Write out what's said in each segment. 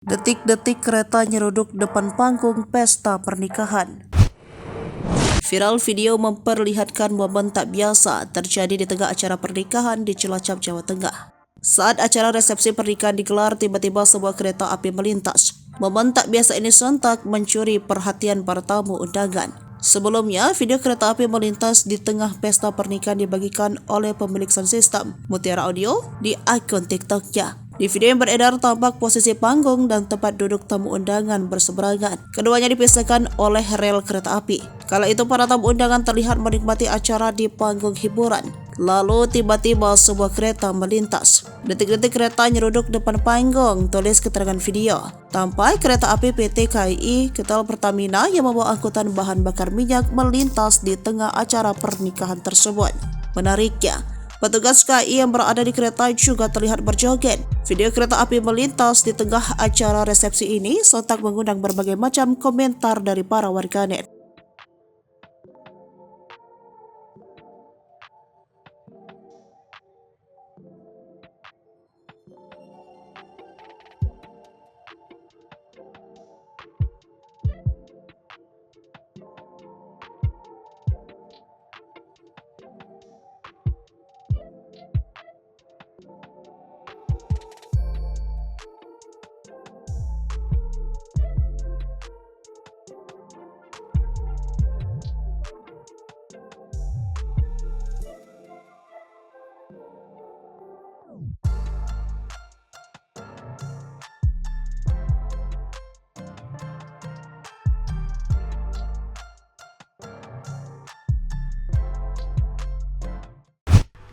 Detik-detik kereta nyeruduk depan panggung pesta pernikahan. Viral video memperlihatkan momen tak biasa terjadi di tengah acara pernikahan di Cilacap, Jawa Tengah. Saat acara resepsi pernikahan digelar, tiba-tiba sebuah kereta api melintas. Momen tak biasa ini sontak mencuri perhatian para tamu undangan. Sebelumnya, video kereta api melintas di tengah pesta pernikahan dibagikan oleh pemilik sound system, Mutiara Audio, di akun TikTok-nya. Di video yang beredar tampak posisi panggung dan tempat duduk tamu undangan berseberangan. Keduanya dipisahkan oleh rel kereta api. Kala itu para tamu undangan terlihat menikmati acara di panggung hiburan. Lalu tiba-tiba sebuah kereta melintas. Detik-detik kereta nyeruduk depan panggung, tulis keterangan video. Tampak kereta api PT KAI Ketal Pertamina yang membawa angkutan bahan bakar minyak melintas di tengah acara pernikahan tersebut. Menariknya, petugas KAI yang berada di kereta juga terlihat berjoget. Video kereta api melintas di tengah acara resepsi ini sontak mengundang berbagai macam komentar dari para warganet.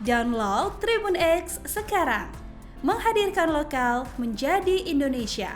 Download Tribun X sekarang, menghadirkan lokal menjadi Indonesia.